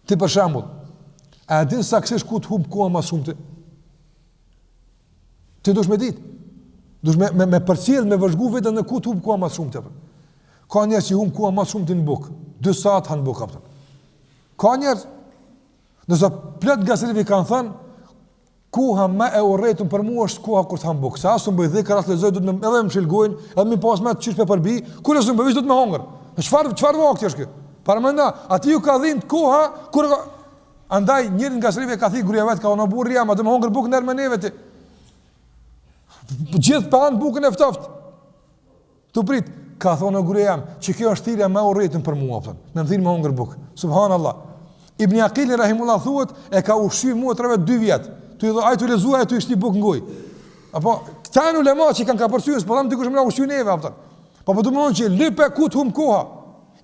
Ti për shembull, a din saksisht ku të humb koha më shumë ti? Ti dush me ditë. Dush me përcjell, me vëzhgu vetën në ku të humb koha më shumë ti. Ka njerëz që humb koha më shumë ti në buk. 2 saat han buk apo. Ka njerëz, nëse plot gazetëve kanë thënë, koha më e urrëtur për mua është koha kur të han buk. Sa asu bëj dhëkë rast lezoj, do të edhe më shilgojnë, edhe më pas më të çish me përbi, kur asu bëj do të më hongër. Çfarë vakti është kë? Para menda, aty ju ka dhënë koha kur andaj njërin nga srive ka thënë gruaja vet ka ona burri jam, do më hongër bukën në neve ti. Gjithë pa an bukën e ftoft. Tu prit, ka thonë gruaja jam, që kjo është thirrja më e urrëtur për mua, thon. Më thirr më hongër bukë. Subhanallahu. Ibn Aqil rahimullahu thuhet e ka ushqyer motrave 2 vjet. Tu i do ai tu lezuaj ai tu ishti bukë ngoj. Apo këta në ulema që kanë ka përsyes, po tham dikush më na ushqyer neve apo. Po do të thonë që lype ku të humb koha.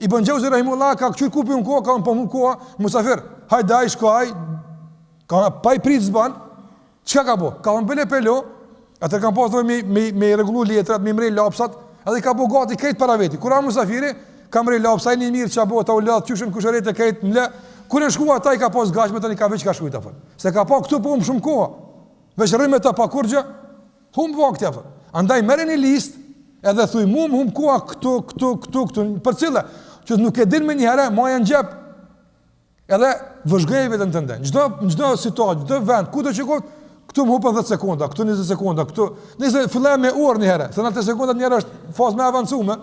Ibn Jauzi rahimullahu ka qyr kupi un koha, ka po humb koha, musafir. Hajde ai shkoj, ka pa i prit zban. Çka ka bë? Ka mbele pelo, atë kanë pasur me rregullu letrat, me mri lapsat, edhe ka bë gati këtë para veti. Kur am musafiri, ka mri lapsa i mirë çabo ta u lë qyshën kushëret e këtë mle. Kur e shkuat ata i ka pas gashme tani ka veç ka shkruajt apo. Se ka pa këtu po humb shumë kohë. Veç rrimë ta pa kurrë, humb vakti apo. Andaj merreni listë edhe thuj humb koha këtu për cilë që nuk e din më një herë, ma janë gjep. Edhe vëzhgoj vetën tënde. Çdo situatë, çdo vend, ku do shikoj, këtu më hupën 10 sekonda, këtu 20 sekonda, këtu. Nëse filloj me orë një herë, se në 10 sekonda një herë është fazë më avancuar.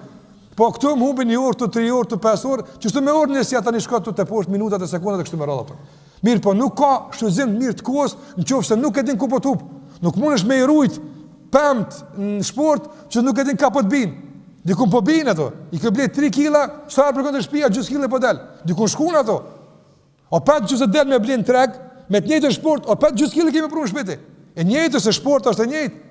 Po këtu më humbin 1 orë, 3 orë, 5 orë, që s'të me orë nëse tani shkoj tu te poshtë minutat e sekondat e kështu me radhë apo. Mirë, po nuk ka shfrytëzim mirë të kohës, nëse nuk e din ku po tup. Nuk mundesh me i rujt pemt në sport që nuk e din ka po të bin. Dikun po bin ato. I ke blet 3 kg, sa për kënd shtëpia gjys kg po dal. Dikun shkon ato. O pat gjys e del me blen treg, me të njëjtën sport, o pat gjys kg kemi prunë shpëti. E njëjtë se sport është e njëjtë.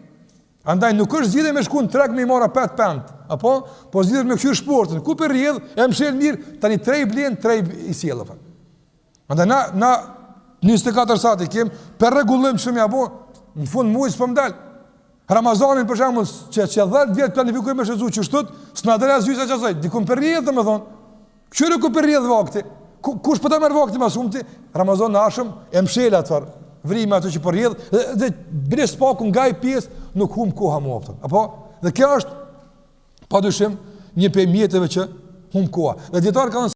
Andaj nuk është zgjidhje me shkuën treg me i marra 5 pemt, apo po zgjidhet me kthyer sportin. Ku për rrjedh, e mshël mirë, tani 3 blen, 3 i sjell apo. Andaj na 24 sati kem për rregullim shumë apo në fund muajit s'po mdal. Ramazanin për shembull, që 10 vjet planifikojmë me shëzu që shtot, s'na dera zysa çasoj. Dikun për rrjedh domethën. Kyre ku për rrjedh vakti. Kush po ta merr vaktin më shumti? Ramazan në ashëm e mshël atfar. Vrima ato që po rrjedh dhe bile spaku nga i pjesë nuk humb koha më opton. Apo dhe kjo është padyshim një prej mjeteve që humb koha. Dhe dietar kanë